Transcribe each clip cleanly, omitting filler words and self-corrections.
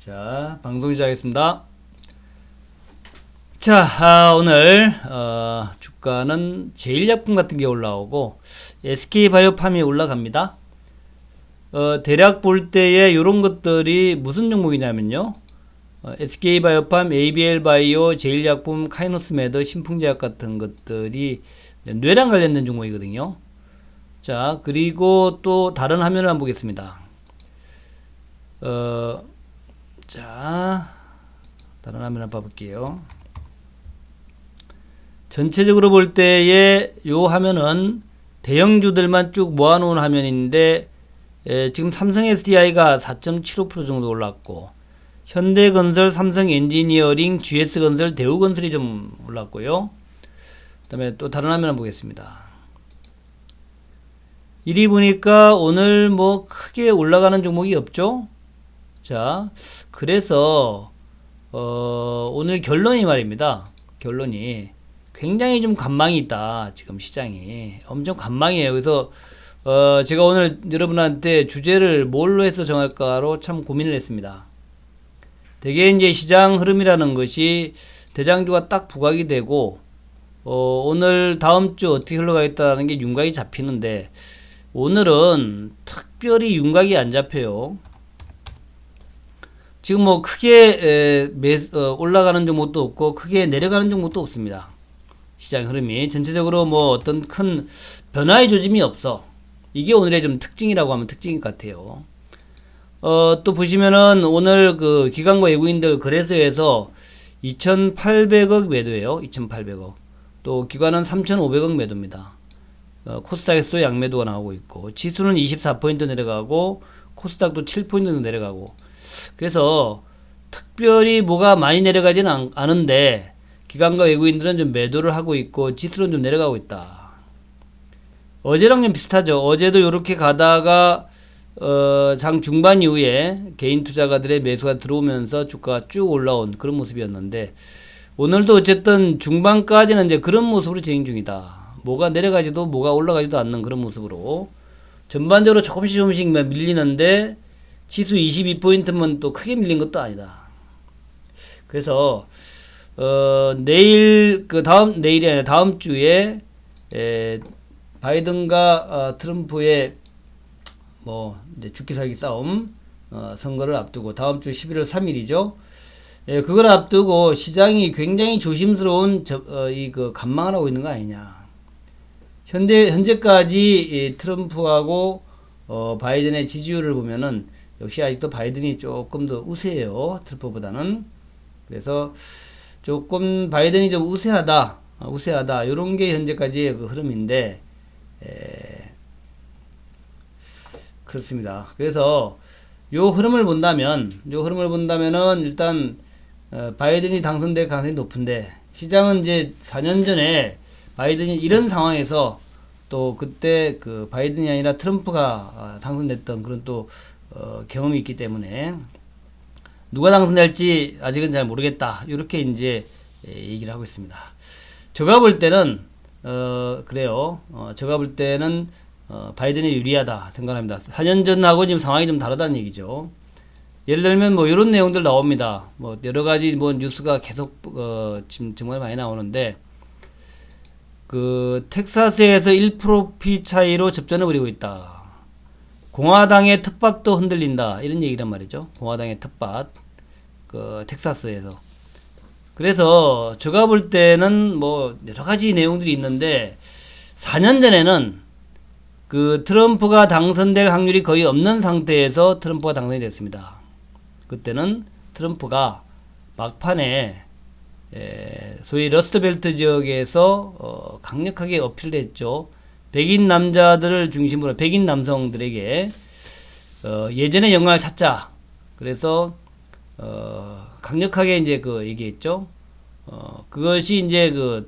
자, 방송 시작하겠습니다. 자, 오늘 주가는 제일약품 같은 게 올라오고 SK바이오팜이 올라갑니다. 대략 볼 때에 이런 것들이 무슨 종목이냐면요. SK바이오팜, ABL바이오, 제일약품, 카이노스메드, 신풍제약 같은 것들이 뇌랑 관련된 종목이거든요. 자, 그리고 또 다른 화면을 한번 보겠습니다. 자, 다른 화면 한번 봐볼게요. 전체적으로 볼 때에 요 화면은 대형주들만 쭉 모아놓은 화면인데, 지금 삼성 SDI가 4.75% 정도 올랐고, 현대건설, 삼성엔지니어링, GS건설, 대우건설이 좀 올랐고요. 그 다음에 또 다른 화면 한번 보겠습니다. 이리 보니까 오늘 뭐 크게 올라가는 종목이 없죠? 자, 그래서 오늘 결론이 말입니다. 결론이 굉장히 좀 관망이 있다. 지금 시장이 엄청 관망이에요. 그래서 제가 오늘 여러분한테 주제를 뭘로 해서 정할까로 참 고민을 했습니다. 대개 이제 시장 흐름이라는 것이 대장주가 딱 부각이 되고 오늘 다음 주 어떻게 흘러가겠다는 게 윤곽이 잡히는데, 오늘은 특별히 윤곽이 안 잡혀요. 지금 뭐 크게 올라가는 종목도 없고 크게 내려가는 종목도 없습니다. 시장 흐름이 전체적으로 뭐 어떤 큰 변화의 조짐이 없어. 이게 오늘의 좀 특징이라고 하면 특징일 것 같아요. 또 보시면은 오늘 그 기관과 외국인들 거래소에서 2,800억 매도예요. 2,800억. 또 기관은 3,500억 매도입니다. 코스닥에서도 양매도가 나오고 있고, 지수는 24포인트 내려가고 코스닥도 7포인트 내려가고, 그래서 특별히 뭐가 많이 내려가지는 않은데 기관과 외국인들은 좀 매도를 하고 있고 지수는 좀 내려가고 있다. 어제랑 좀 비슷하죠. 어제도 이렇게 가다가 장 중반 이후에 개인 투자가들의 매수가 들어오면서 주가가 쭉 올라온 그런 모습이었는데, 오늘도 어쨌든 중반까지는 이제 그런 모습으로 진행 중이다. 뭐가 내려가지도 뭐가 올라가지도 않는 그런 모습으로 전반적으로 조금씩 밀리는데, 지수 22포인트면 또 크게 밀린 것도 아니다. 그래서 내일이 아니라 다음 주에 바이든과 트럼프의 뭐 이제 죽기 살기 싸움, 선거를 앞두고 다음 주 11월 3일이죠. 그걸 앞두고 시장이 굉장히 조심스러운 그 관망을 하고 있는 거 아니냐. 현재까지 트럼프하고 바이든의 지지율을 보면은 역시 아직도 바이든이 조금 더 우세해요. 트럼프보다는. 그래서 조금 바이든이 좀 우세하다. 요런 게 현재까지의 그 흐름인데, 그렇습니다. 그래서 요 흐름을 본다면은 일단 바이든이 당선될 가능성이 높은데, 시장은 이제 4년 전에 바이든이 이런 상황에서 또 그때 그 바이든이 아니라 트럼프가 당선됐던 그런 또 경험이 있기 때문에 누가 당선될지 아직은 잘 모르겠다. 이렇게 이제 얘기를 하고 있습니다. 제가 볼 때는 그래요. 제가 볼 때는 바이든이 유리하다 생각합니다. 4년 전하고 지금 상황이 좀 다르다는 얘기죠. 예를 들면 뭐 이런 내용들 나옵니다. 뭐 여러 가지 뭐 뉴스가 계속 지금 정말 많이 나오는데, 그 텍사스에서 1%피 차이로 접전을 벌이고 있다. 공화당의 텃밭도 흔들린다. 이런 얘기란 말이죠. 공화당의 텃밭. 그 텍사스에서. 그래서 제가 볼 때는 뭐 여러 가지 내용들이 있는데, 4년 전에는 그 트럼프가 당선될 확률이 거의 없는 상태에서 트럼프가 당선이 됐습니다. 그때는 트럼프가 막판에 소위 러스트벨트 지역에서 강력하게 어필을 했죠. 백인 남자들을 중심으로 백인 남성들에게 예전의 영광을 찾자. 그래서 강력하게 이제 그 얘기했죠. 그것이 이제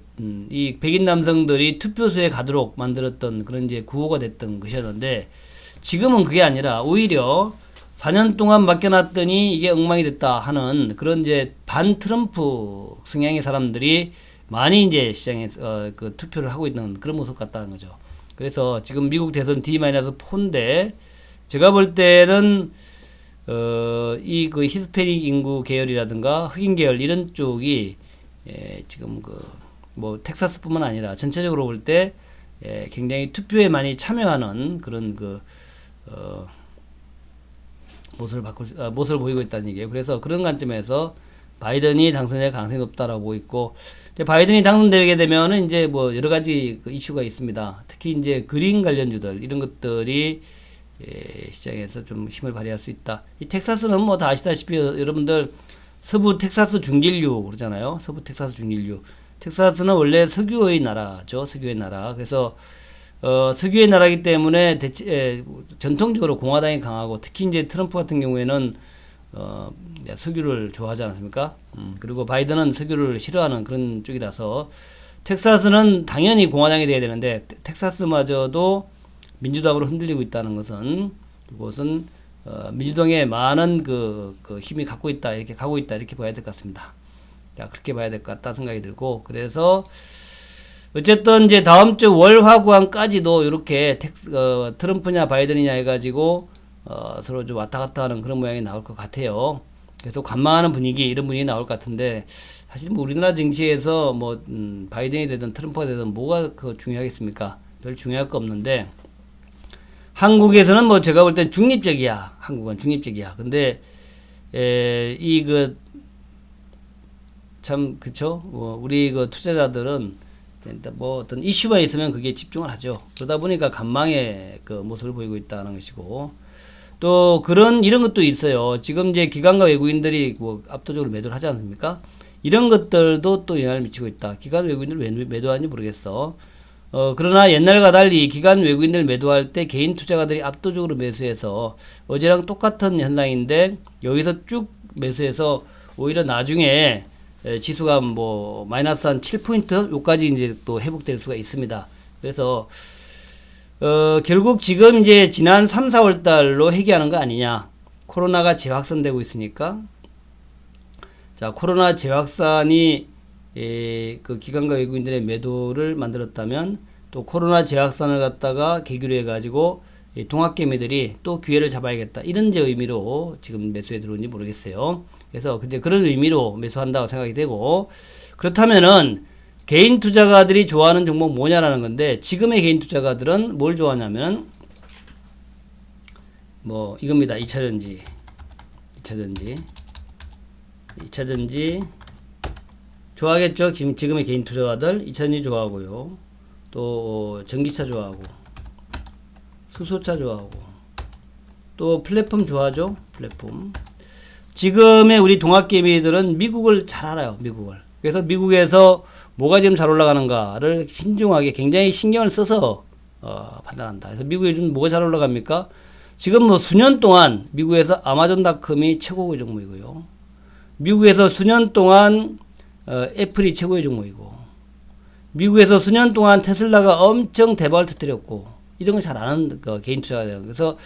이 백인 남성들이 투표소에 가도록 만들었던 그런 이제 구호가 됐던 것이었는데, 지금은 그게 아니라 오히려 4년 동안 맡겨놨더니 이게 엉망이 됐다 하는 그런 이제 반 트럼프 성향의 사람들이 많이 이제 시장에서 그 투표를 하고 있는 그런 모습 같다는 거죠. 그래서 지금 미국 대선 D-4인데, 제가 볼 때는 이 그 히스패닉 인구 계열이라든가 흑인 계열 이런 쪽이 지금 뭐 텍사스뿐만 아니라 전체적으로 볼 때 굉장히 투표에 많이 참여하는 그런 모습을 보이고 있다는 얘기예요. 그래서 그런 관점에서 바이든이 당선될 가능성이 높다라고 보고 있고, 이제 바이든이 당선되게 되면은 이제 뭐 여러 가지 이슈가 있습니다. 특히 이제 그린 관련주들 이런 것들이 시장에서 좀 힘을 발휘할 수 있다. 이 텍사스는 뭐 다 아시다시피 여러분들 서부 텍사스 중진류 그러잖아요. 서부 텍사스 중진류. 텍사스는 원래 석유의 나라죠. 석유의 나라. 그래서 석유의 나라이기 때문에 전통적으로 공화당이 강하고, 특히 이제 트럼프 같은 경우에는 석유를 좋아하지 않습니까? 그리고 바이든은 석유를 싫어하는 그런 쪽이라서 텍사스는 당연히 공화당이 돼야 되는데, 텍사스마저도 민주당으로 흔들리고 있다는 것은, 이것은 민주당의 많은 그 힘이 갖고 있다, 이렇게 가고 있다, 이렇게 봐야 될 것 같습니다. 자, 그렇게 봐야 될 것 같다 생각이 들고, 그래서 어쨌든 이제 다음 주 월화구안까지도 이렇게 트럼프냐 바이든이냐 해가지고 서로 좀 왔다 갔다 하는 그런 모양이 나올 것 같아요. 그래서 관망하는 분위기, 이런 분위기 나올 것 같은데, 사실 뭐 우리나라 정치에서 뭐 바이든이 되든 트럼프가 되든 뭐가 중요하겠습니까? 별 중요할 거 없는데, 한국에서는 뭐 제가 볼 땐 중립적이야. 한국은 중립적이야. 근데 참 그쵸? 우리 투자자들은 뭐 어떤 이슈만 있으면 그게 집중을 하죠. 그러다 보니까 간망의 모습을 보이고 있다는 것이고, 또 이런 것도 있어요. 지금 이제 기관과 외국인들이 뭐 압도적으로 매도를 하지 않습니까? 이런 것들도 또 영향을 미치고 있다. 기관 외국인들 왜 매도하는지 모르겠어. 그러나 옛날과 달리 기관 외국인들 매도할 때 개인 투자가들이 압도적으로 매수해서 어제랑 똑같은 현상인데, 여기서 쭉 매수해서 오히려 나중에 지수가 뭐 마이너스 한 7포인트 요까지 이제 또 회복될 수가 있습니다. 그래서 결국 지금 이제 지난 3, 4월 달로 회귀하는 거 아니냐. 코로나가 재확산되고 있으니까. 자, 코로나 재확산이 그 기관과 외국인들의 매도를 만들었다면, 또 코로나 재확산을 갖다가 계기로 해가지고 동학개미들이 또 기회를 잡아야겠다, 이런 이제 의미로 지금 매수에 들어온지 모르겠어요. 그래서 이제 그런 의미로 매수한다고 생각이 되고, 그렇다면은 개인 투자가들이 좋아하는 종목 뭐냐라는 건데, 지금의 개인 투자가들은 뭘 좋아하냐면 뭐 이겁니다. 2차전지 좋아하겠죠. 지금의 개인 투자가들 2차전지 좋아하고요. 또 전기차 좋아하고, 수소차 좋아하고, 또 플랫폼 좋아하죠. 플랫폼. 지금의 우리 동학개미들은 미국을 잘 알아요. 미국을. 그래서 미국에서 뭐가 지금 잘 올라가는가를 신중하게 굉장히 신경을 써서 판단한다. 그래서 미국에 요즘 뭐가 잘 올라갑니까? 지금 뭐 수년 동안 미국에서 아마존닷컴이 최고의 종목이고요. 미국에서 수년 동안 애플이 최고의 종목이고, 미국에서 수년 동안 테슬라가 엄청 대박을 터뜨렸고, 이런 거 잘 아는 개인 투자자예요. 그래서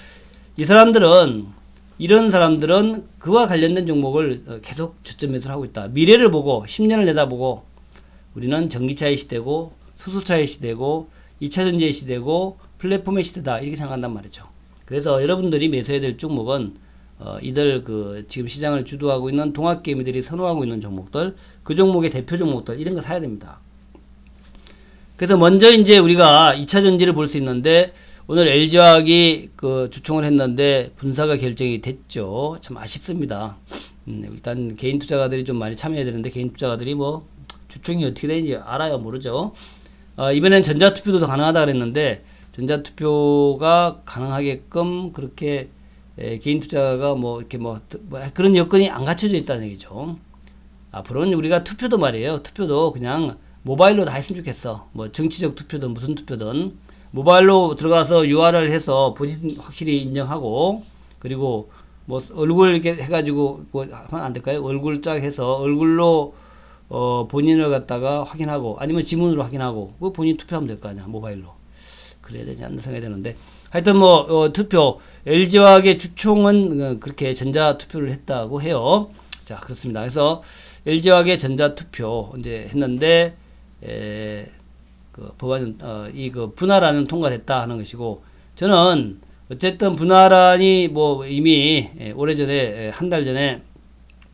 이런 사람들은 그와 관련된 종목을 계속 저점 매수를 하고 있다. 미래를 보고 10년을 내다보고, 우리는 전기차의 시대고 수소차의 시대고 2차전지의 시대고 플랫폼의 시대다, 이렇게 생각한단 말이죠. 그래서 여러분들이 매수해야 될 종목은 이들 지금 시장을 주도하고 있는 동학개미들이 선호하고 있는 종목들, 그 종목의 대표 종목들, 이런 거 사야 됩니다. 그래서 먼저 이제 우리가 2차전지를 볼 수 있는데, 오늘 LG화학이 주총을 했는데 분사가 결정이 됐죠. 참 아쉽습니다. 일단 개인 투자가들이 좀 많이 참여해야 되는데, 개인 투자가들이 뭐 주총이 어떻게 되는지 알아요? 모르죠. 이번엔 전자투표도 가능하다 그랬는데, 전자투표가 가능하게끔 그렇게 개인 투자가 뭐 이렇게 뭐 그런 여건이 안 갖춰져 있다는 얘기죠. 앞으로는 우리가 투표도 말이에요. 투표도 그냥 모바일로 다 했으면 좋겠어. 뭐 정치적 투표든 무슨 투표든 모바일로 들어가서 URL 해서 본인 확실히 인정하고, 그리고 뭐 얼굴 이렇게 해가지고 뭐 하면 안 될까요? 얼굴 쫙 해서 얼굴로 본인을 갖다가 확인하고, 아니면 지문으로 확인하고, 그 본인 투표하면 될 거 아니야, 모바일로. 그래야 되지 않나 생각이 되는데, 하여튼 뭐 투표, LG화학의 주총은 그렇게 전자투표를 했다고 해요. 자, 그렇습니다. 그래서 LG화학의 전자투표 이제 했는데, 법안 분할안은 통과됐다 하는 것이고, 저는 어쨌든 분할안이 뭐 이미 오래전에 한 달 전에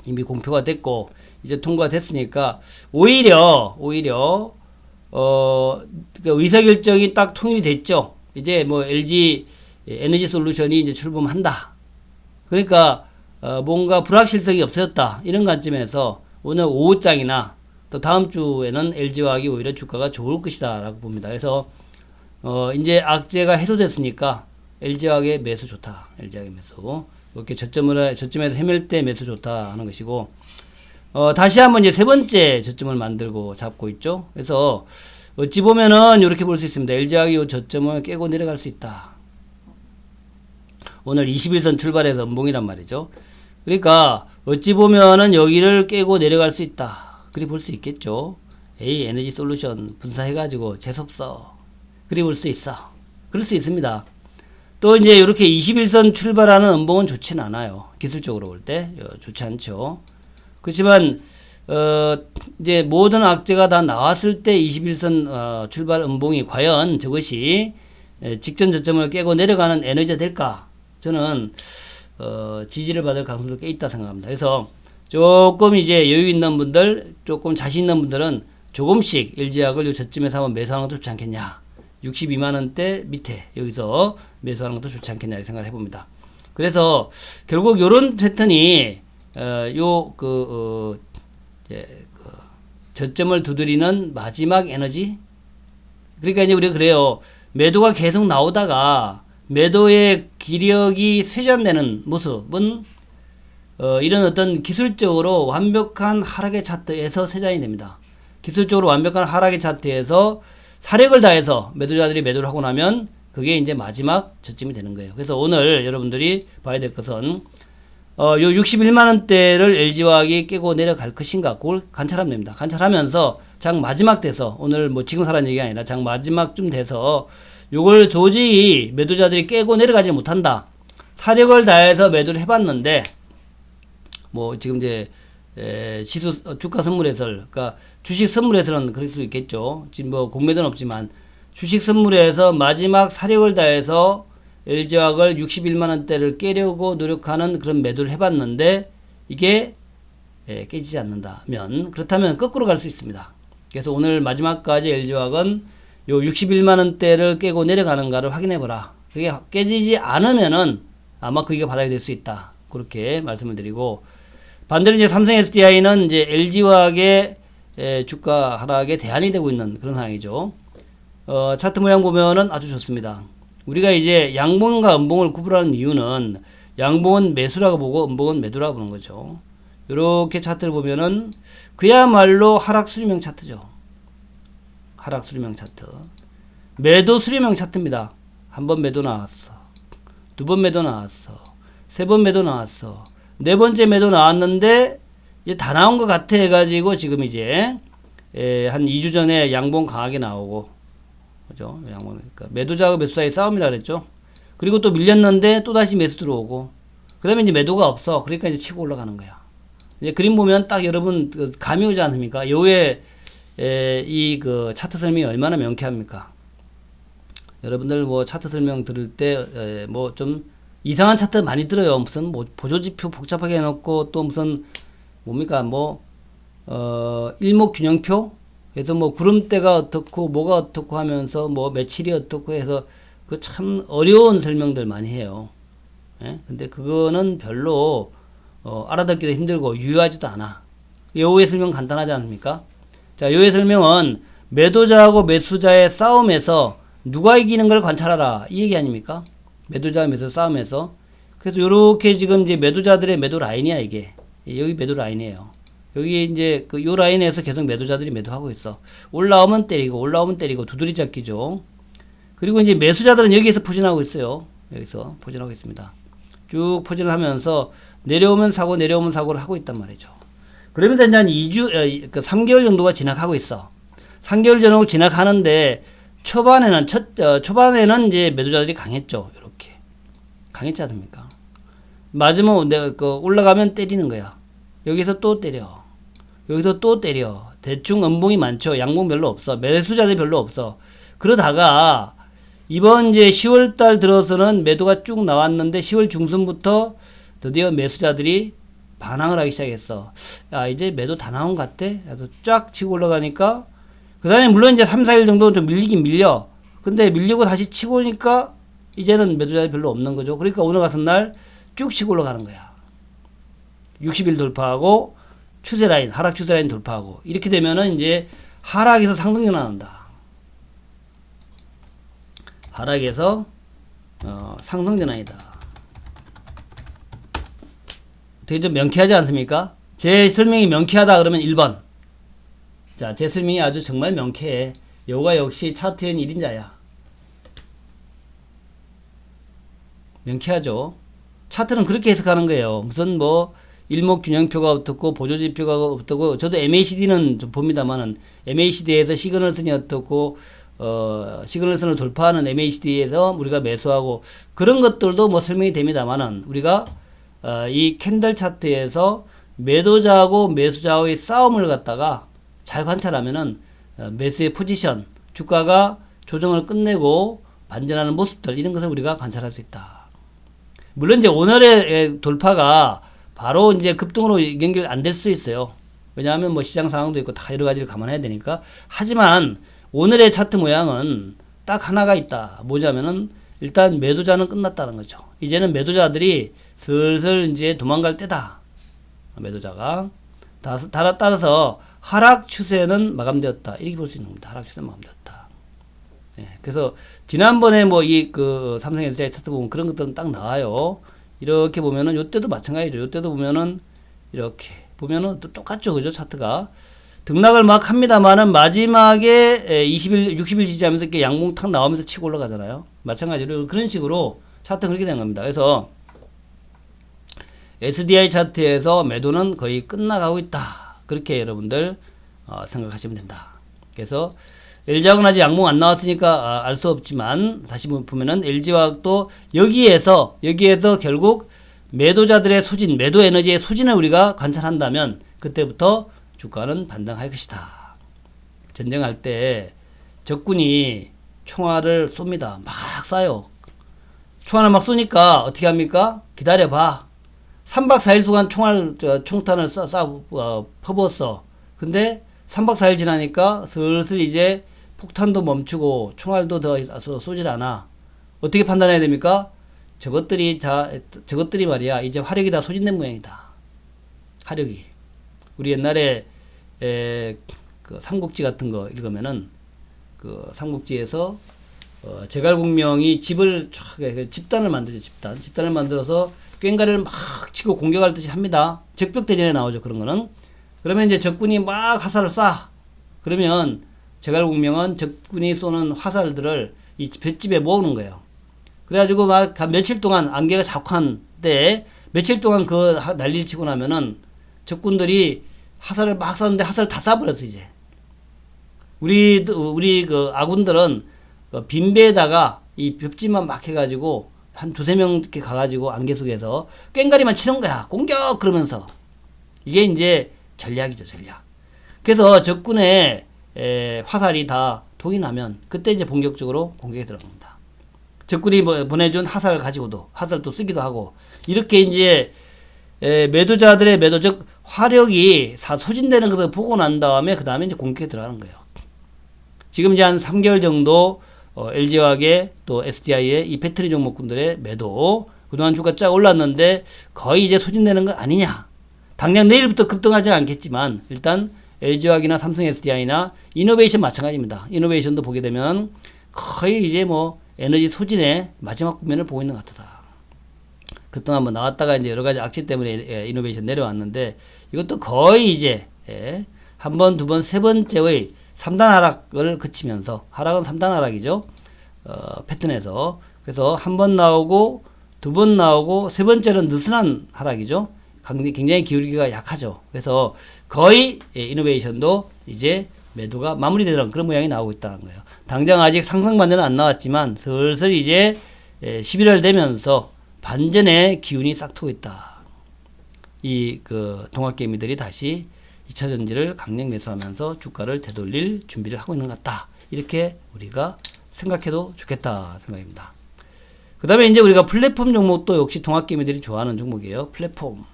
이미 공표가 됐고 이제 통과가 됐으니까 오히려 그러니까 의사결정이 딱 통일이 됐죠. 이제 뭐 LG 에너지 솔루션이 이제 출범한다. 그러니까 뭔가 불확실성이 없어졌다. 이런 관점에서 오늘 오후장이나 또 다음 주에는 LG화학이 오히려 주가가 좋을 것이다 라고 봅니다. 그래서 이제 악재가 해소됐으니까 LG화학의 매수 좋다. LG화학의 매수. 이렇게 저점에서 헤맬 때 매수 좋다 하는 것이고, 다시 한번 이제 세 번째 저점을 만들고 잡고 있죠. 그래서 어찌 보면은 이렇게 볼 수 있습니다. LG화학이 이 저점을 깨고 내려갈 수 있다. 오늘 21선 출발해서 음봉이란 말이죠. 그러니까 어찌 보면은 여기를 깨고 내려갈 수 있다. 그리 볼 수 있겠죠. A 에너지 솔루션 분사해가지고 재수없어. 그리 볼 수 있어. 그럴 수 있습니다. 또 이제 이렇게 21선 출발하는 음봉은 좋지는 않아요. 기술적으로 볼 때 좋지 않죠. 그렇지만 이제 모든 악재가 다 나왔을 때 21선 출발 음봉이 과연 저것이 직전 저점을 깨고 내려가는 에너지가 될까? 저는 지지를 받을 가능성도 꽤 있다 생각합니다. 그래서 조금 이제 여유 있는 분들, 조금 자신 있는 분들은 조금씩 LG화학을 요 저점에서 한번 매수하는 것도 좋지 않겠냐. 62만원대 밑에 여기서 매수하는 것도 좋지 않겠냐 이렇게 생각을 해봅니다. 그래서 결국 요런 패턴이 저점을 두드리는 마지막 에너지. 그러니까 이제 우리가 그래요. 매도가 계속 나오다가 매도의 기력이 쇠잔되는 모습은 이런 어떤 기술적으로 완벽한 하락의 차트에서 쇠잔이 됩니다. 기술적으로 완벽한 하락의 차트에서 사력을 다해서 매도자들이 매도를 하고 나면 그게 이제 마지막 저점이 되는 거예요. 그래서 오늘 여러분들이 봐야 될 것은 요 61만원대를 LG화학이 깨고 내려갈 것인가 그걸 관찰하면 됩니다. 관찰하면서 장 마지막 돼서 오늘 뭐 지금 사라는 얘기가 아니라 장 마지막쯤 돼서 요걸 도저히 매도자들이 깨고 내려가지 못한다. 사력을 다해서 매도를 해봤는데 뭐 지금 이제 주가 선물 해설, 그러니까 주식 선물 해설은 그럴 수 있겠죠. 지금 뭐 공매도는 없지만 주식 선물에서 마지막 사력을 다해서 LG화학을 61만원대를 깨려고 노력하는 그런 매도를 해봤는데 이게 깨지지 않는다면, 그렇다면 거꾸로 갈 수 있습니다. 그래서 오늘 마지막까지 LG화학은 요 61만원대를 깨고 내려가는가를 확인해보라. 그게 깨지지 않으면은 아마 그게 바닥이 될 수 있다. 그렇게 말씀을 드리고, 반대로 이제 삼성 SDI는 이제 LG화학의 주가 하락에 대안이 되고 있는 그런 상황이죠. 차트 모양 보면은 아주 좋습니다. 우리가 이제 양봉과 음봉을 구분하는 이유는 양봉은 매수라고 보고 음봉은 매도라고 보는 거죠. 이렇게 차트를 보면은 그야말로 하락 수렴형 차트죠. 하락 수렴형 차트. 매도 수렴형 차트입니다. 한 번 매도 나왔어. 두 번 매도 나왔어. 세 번 매도 나왔어. 네 번째 매도 나왔는데 이제 다 나온 것 같아 해가지고 지금 이제 한 2주 전에 양봉 강하게 나오고, 그죠? 양봉, 그러니까 매도자와 매수 사이 싸움이라 그랬죠. 그리고 또 밀렸는데 또 다시 매수 들어오고, 그 다음에 이제 매도가 없어. 그러니까 이제 치고 올라가는 거야. 이제 그림 보면 딱 여러분 감이 오지 않습니까? 요에 이 그 차트 설명이 얼마나 명쾌합니까? 여러분들 뭐 차트 설명 들을 때 뭐 좀 이상한 차트 많이 들어요. 무슨 뭐 보조지표 복잡하게 해놓고 또 무슨 뭡니까 뭐 일목균형표 그래서 뭐 구름대가 어떻고 뭐가 어떻고 하면서 뭐 며칠이 어떻고 해서 그 참 어려운 설명들 많이 해요. 예? 근데 그거는 별로 알아듣기도 힘들고 유효하지도 않아. 요의 설명 간단하지 않습니까? 자, 요의 설명은 매도자하고 매수자의 싸움에서 누가 이기는 걸 관찰하라 이 얘기 아닙니까? 매도자 매수 싸움에서. 그래서 요렇게 지금 이제 매도자들의 매도 라인이야 이게. 여기 매도 라인이에요. 여기 이제 그 요 라인에서 계속 매도자들이 매도하고 있어. 올라오면 때리고 올라오면 때리고 두드리 잡기죠. 그리고 이제 매수자들은 여기에서 포진하고 있어요. 여기서 포진하고 있습니다. 쭉 포진을 하면서 내려오면 사고 내려오면 사고를 하고 있단 말이죠. 그러면서 이제 한 2주, 3개월 정도가 지나가고 있어. 3개월 정도 지나가는데 초반에는 이제 매도자들이 강했죠. 이렇게. 강했지 않습니까? 맞으면 올라가면 때리는 거야. 여기서 또 때려. 여기서 또 때려. 대충 음봉이 많죠. 양봉 별로 없어. 매수자들이 별로 없어. 그러다가 이번 이제 10월 달 들어서는 매도가 쭉 나왔는데 10월 중순부터 드디어 매수자들이 반항을 하기 시작했어. 야, 이제 매도 다 나온 것 같아. 그래서 쫙 치고 올라가니까 그 다음에 물론 이제 3, 4일 정도 좀 밀리긴 밀려. 근데 밀리고 다시 치고 오니까 이제는 매도자들이 별로 없는 거죠. 그러니까 오늘 같은 날 쭉 치고 올라가는 거야. 60일 돌파하고 추세 라인, 하락 추세 라인 돌파하고 이렇게 되면은 이제 하락에서 상승 전환한다. 하락에서 상승 전환이다. 되게 좀 명쾌하지 않습니까? 제 설명이 명쾌하다 그러면 1번. 자, 제 설명이 아주 정말 명쾌해. 요가 역시 차트엔 1인자야. 명쾌하죠. 차트는 그렇게 해석하는 거예요. 무슨 뭐 일목균형표가 어떻고 보조지표가 어떻고, 저도 MACD는 좀 봅니다만은 MACD에서 시그널선이 어떻고 시그널선을 돌파하는 MACD에서 우리가 매수하고 그런 것들도 뭐 설명이 됩니다만은, 우리가 이 캔들 차트에서 매도자하고 매수자의 싸움을 갖다가 잘 관찰하면은 매수의 포지션, 주가가 조정을 끝내고 반전하는 모습들, 이런 것을 우리가 관찰할 수 있다. 물론 이제 오늘의 돌파가 바로 이제 급등으로 연결 안 될 수 있어요. 왜냐하면 뭐 시장 상황도 있고 다 여러 가지를 감안해야 되니까. 하지만 오늘의 차트 모양은 딱 하나가 있다. 뭐냐면은 일단 매도자는 끝났다는 거죠. 이제는 매도자들이 슬슬 이제 도망갈 때다. 매도자가. 따라서 하락 추세는 마감되었다. 이렇게 볼 수 있는 겁니다. 하락 추세는 마감되었다. 네, 그래서 지난번에 뭐 삼성 SDI 차트 보면 그런 것들은 딱 나와요. 이렇게 보면은 요때도 마찬가지죠. 요때도 보면은 이렇게 보면은 또 똑같죠. 그죠? 차트가. 등락을 막 합니다만은 마지막에 20일, 60일 지지하면서 이렇게 양봉 탁 나오면서 치고 올라가잖아요. 마찬가지로 그런 식으로 차트가 그렇게 된 겁니다. 그래서 SDI 차트에서 매도는 거의 끝나가고 있다. 그렇게 여러분들 생각하시면 된다. 그래서 LG화학은 아직 양봉 안 나왔으니까 알 수 없지만, 다시 보면은 LG화학도 여기에서 결국 매도자들의 소진, 매도 에너지의 소진을 우리가 관찰한다면 그때부터 주가는 반등할 것이다. 전쟁할 때 적군이 총알을 쏩니다. 막 쏴요. 총알을 막 쏘니까 어떻게 합니까? 기다려봐. 3박 4일 동안 총탄을 퍼부었어. 근데 3박 4일 지나니까 슬슬 이제 폭탄도 멈추고 총알도 더 쏘질 않아. 어떻게 판단해야 됩니까? 저것들이 말이야, 이제 화력이 다 소진된 모양이다. 화력이. 우리 옛날에 그 삼국지 같은 거 읽으면은 그 삼국지에서 제갈공명이 집단을 만들죠. 집단을 만들어서 꽹과를 막 치고 공격할 듯이 합니다. 적벽대전에 나오죠. 그런 거는. 그러면 이제 적군이 막 화살을 쏴. 그러면 제갈공명은 적군이 쏘는 화살들을 이 볏집에 모으는 거예요. 그래가지고 막 며칠 동안 안개가 자욱한데 며칠 동안 그 난리를 치고 나면은 적군들이 화살을 막 쐈는데 화살을 다 쏴버렸어. 이제 우리 그 아군들은 빈배에다가 이 볏집만 막 해가지고 한 두세 명 이렇게 가가지고 안개 속에서 꽹과리만 치는 거야. 공격! 그러면서. 이게 이제 전략이죠, 전략. 그래서 적군의 화살이 다 동이 나면 그때 이제 본격적으로 공격에 들어갑니다. 적군이 보내준 화살을 가지고도 화살도 쓰기도 하고, 이렇게 이제 매도자들의 매도적 화력이 소진되는 것을 보고 난 다음에 그 다음에 이제 공격에 들어가는 거예요. 지금 이제 한 3개월 정도 LG화학의 또 SDI의 이 배터리 종목군들의 매도, 그동안 주가 쫙 올랐는데 거의 이제 소진되는 거 아니냐. 당장 내일부터 급등하지 않겠지만 일단 LG화학이나 삼성 SDI나 이노베이션 마찬가지입니다. 이노베이션도 보게 되면 거의 이제 뭐 에너지 소진의 마지막 국면을 보고 있는 것 같다. 그동안 한번 나왔다가 이제 여러 가지 악재 때문에 이노베이션 내려왔는데, 이것도 거의 이제 한 번, 두 번, 세 번째의 3단 하락을 그치면서, 하락은 3단 하락이죠. 패턴에서. 그래서 한 번 나오고 두 번 나오고 세 번째는 느슨한 하락이죠. 굉장히 기울기가 약하죠. 그래서 거의 이노베이션도 이제 매도가 마무리되는 그런 모양이 나오고 있다는 거예요. 당장 아직 상승 반전은 안 나왔지만 슬슬 이제 11월 되면서 반전의 기운이 싹트고 있다. 이 동학개미들이 다시 2차 전지를 강력 매수하면서 주가를 되돌릴 준비를 하고 있는 것 같다. 이렇게 우리가 생각해도 좋겠다 생각입니다. 그 다음에 이제 우리가 플랫폼 종목도 역시 동학개미들이 좋아하는 종목이에요. 플랫폼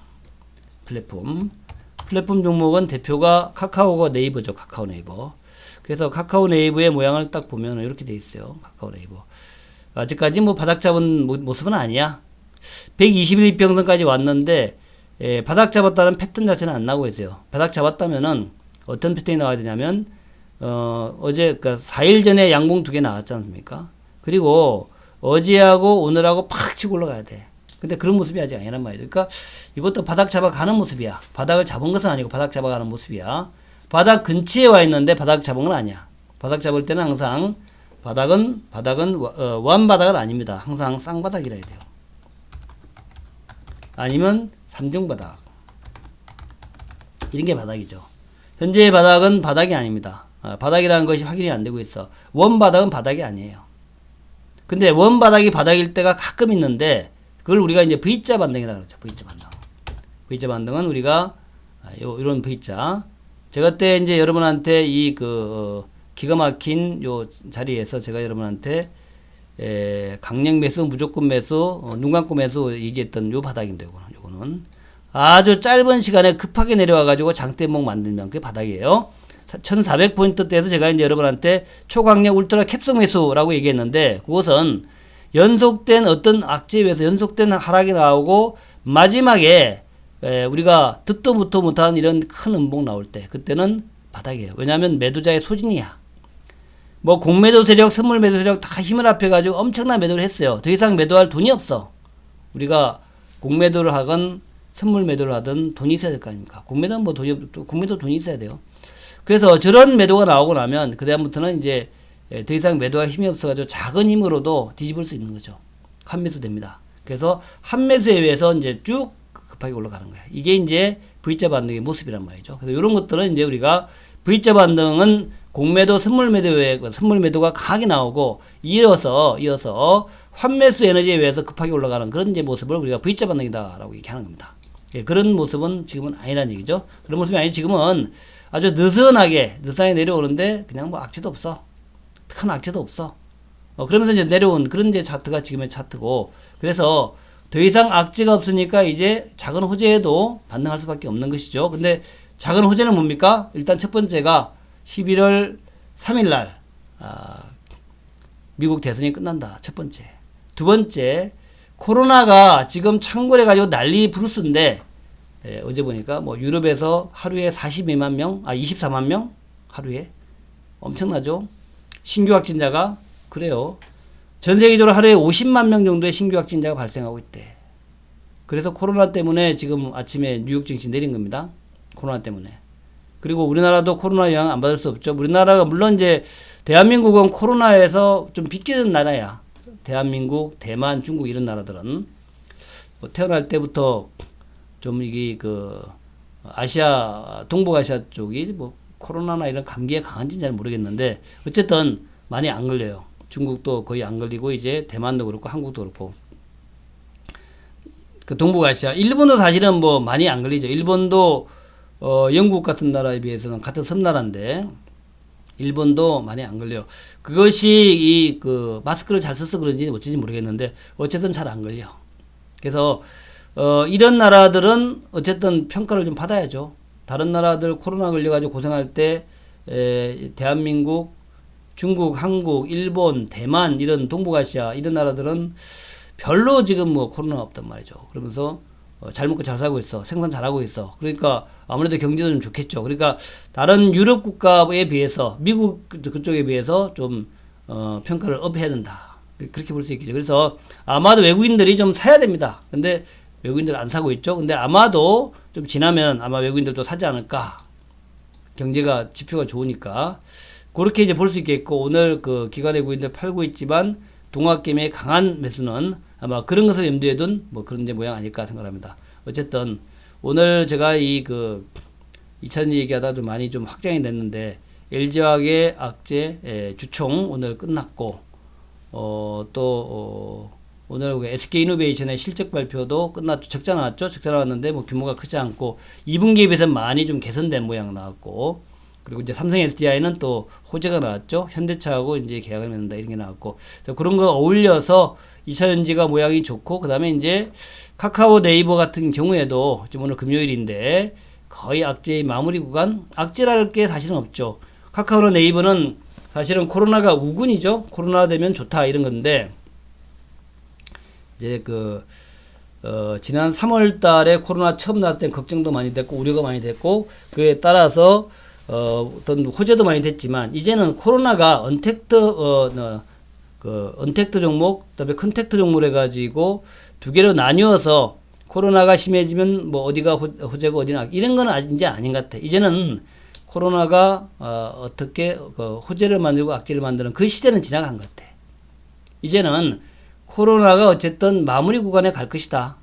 종목은 대표가 카카오가 네이버죠. 카카오 네이버. 그래서 카카오 네이버의 모양을 딱 보면 이렇게 돼 있어요. 카카오 네이버. 아직까지 뭐 바닥 잡은 모습은 아니야. 121 이평선까지 왔는데 바닥 잡았다는 패턴 자체는 안 나오고 있어요. 바닥 잡았다면은 어떤 패턴이 나와야 되냐면 어제 그러니까 4일 전에 양봉 2개 나왔지 않습니까? 그리고 어제하고 오늘하고 팍 치고 올라가야 돼. 근데 그런 모습이 아직 아니란 말이죠. 그러니까 이것도 바닥 잡아가는 모습이야. 바닥을 잡은 것은 아니고 바닥 잡아가는 모습이야. 바닥 근처에 와 있는데 바닥 잡은 건 아니야. 바닥 잡을 때는 항상 바닥은 완바닥은 아닙니다. 항상 쌍바닥이라 해야 돼요. 아니면 3중 바닥. 이런 게 바닥이죠. 현재의 바닥은 바닥이 아닙니다. 바닥이라는 것이 확인이 안 되고 있어. 원바닥은 바닥이 아니에요. 근데 원바닥이 바닥일 때가 가끔 있는데 그걸 우리가 이제 V자 반등이라고 그러죠. V자 반등. V자 반등은 우리가 이런 V자. 제가 그때 이제 여러분한테 기가 막힌 요 자리에서 제가 여러분한테 강력 매수, 무조건 매수, 눈 감고 매수 얘기했던 요 바닥인데 요거는 아주 짧은 시간에 급하게 내려와 가지고 장대목 만들면 그게 바닥이에요. 1400포인트대에서 제가 이제 여러분한테 초강력 울트라 캡성 매수라고 얘기했는데 그것은 연속된 어떤 악재에 의해서 연속된 하락이 나오고 마지막에 우리가 듣도 보도 못한 이런 큰 음봉 나올 때 그때는 바닥이에요. 왜냐하면 매도자의 소진이야. 뭐 공매도 세력, 선물 매도 세력 다 힘을 합해가지고 엄청난 매도를 했어요. 더 이상 매도할 돈이 없어. 우리가 공매도를 하건 선물 매도를 하든 돈이 있어야 될 거 아닙니까? 공매도는 뭐 공매도 돈이 있어야 돼요. 그래서 저런 매도가 나오고 나면 그다음부터는 이제 더 이상 매도할 힘이 없어가지고 작은 힘으로도 뒤집을 수 있는 거죠. 환매수 됩니다. 그래서 환매수에 의해서 이제 쭉 급하게 올라가는 거예요. 이게 이제 V자 반등의 모습이란 말이죠. 그래서 이런 것들은 이제 우리가 V자 반등은 공매도, 선물 매도가 강하게 나오고 이어서 환매수 에너지에 의해서 급하게 올라가는 그런 이제 모습을 우리가 V자 반등이다라고 얘기하는 겁니다. 예, 그런 모습은 지금은 아니라는 얘기죠. 그런 모습이 아니 지금은 아주 느슨하게 내려오는데 그냥 뭐 악재도 없어. 큰 악재도 없어. 그러면서 이제 내려온 그런 이제 차트가 지금의 차트고 그래서 더 이상 악재가 없으니까 이제 작은 호재에도 반등할 수밖에 없는 것이죠. 근데 작은 호재는 뭡니까? 일단 첫 번째가 11월 3일 날 미국 대선이 끝난다. 첫 번째. 두 번째, 코로나가 지금 창궐해 가지고 난리 부르스인데 어제 보니까 뭐 유럽에서 하루에 42만 명, 24만 명 하루에 엄청나죠. 신규 확진자가 그래요. 전 세계적으로 하루에 50만 명 정도의 신규 확진자가 발생하고 있대. 그래서 코로나 때문에 지금 아침에 뉴욕 증시 내린 겁니다. 코로나 때문에. 그리고 우리나라도 코로나 영향 안 받을 수 없죠. 우리나라가 물론 이제 대한민국은 코로나에서 좀 빗겨진 나라야. 대한민국, 대만, 중국 이런 나라들은 뭐 태어날 때부터 좀 이게 아시아, 동북아시아 쪽이 뭐 코로나나 이런 감기에 강한지는 잘 모르겠는데 어쨌든 많이 안 걸려요. 중국도 거의 안 걸리고 이제 대만도 그렇고 한국도 그렇고 그 동북아시아, 일본도 사실은 뭐 많이 안 걸리죠. 일본도 영국 같은 나라에 비해서는 같은 섬나라인데 일본도 많이 안 걸려요. 그것이 마스크를 잘 써서 그런지 어쩐지 모르겠는데 어쨌든 잘 안 걸려. 그래서 이런 나라들은 어쨌든 평가를 좀 받아야죠. 다른 나라들 코로나 걸려가지고 고생할 때 대한민국, 중국, 한국, 일본, 대만 이런 동북아시아 이런 나라들은 별로 지금 뭐 코로나가 없단 말이죠. 그러면서 잘 먹고 잘 살고 있어. 생산 잘하고 있어. 그러니까 아무래도 경제도 좀 좋겠죠. 그러니까 다른 유럽 국가에 비해서 미국 그쪽에 비해서 좀 평가를 업해야 된다. 그렇게 볼 수 있겠죠. 그래서 아마도 외국인들이 좀 사야 됩니다. 근데 외국인들 안 사고 있죠. 근데 아마도 좀 지나면 아마 외국인들도 사지 않을까. 경제가 지표가 좋으니까 그렇게 이제 볼 수 있겠고 오늘 기관 외국인들 팔고 있지만 동학개미의 강한 매수는 아마 그런 것을 염두에 둔 뭐 그런 이제 모양 아닐까 생각합니다. 어쨌든 오늘 제가 2차전 얘기하다 좀 많이 좀 확장이 됐는데 LG화학의 악재 주총 오늘 끝났고 오늘 SK이노베이션의 실적 발표도 끝났죠. 적자 나왔죠. 적자 나왔는데 뭐 규모가 크지 않고 2분기에 비해서 많이 좀 개선된 모양 나왔고 그리고 이제 삼성 SDI는 또 호재가 나왔죠. 현대차하고 이제 계약을 맺는다 이런 게 나왔고, 그래서 그런 거 어울려서 2차전지가 모양이 좋고, 그 다음에 이제 카카오 네이버 같은 경우에도 지금 오늘 금요일인데 거의 악재의 마무리 구간, 악재랄 게 사실은 없죠. 카카오나 네이버는 사실은 코로나가 우군이죠. 코로나 되면 좋다 이런 건데, 이제 지난 3월 달에 코로나 처음 나왔을 때 걱정도 많이 됐고 우려가 많이 됐고, 그에 따라서 어떤 호재도 많이 됐지만, 이제는 코로나가 언택트 종목, 그다음에 컨택트 종목 해가지고 두 개로 나뉘어서 코로나가 심해지면 뭐 어디가 호재고 어디나 이런 거는 이제 아닌 것 같아. 이제는 코로나가 어떻게 호재를 만들고 악재를 만드는 그 시대는 지나간 것 같아. 이제는 코로나가 어쨌든 마무리 구간에 갈 것이다.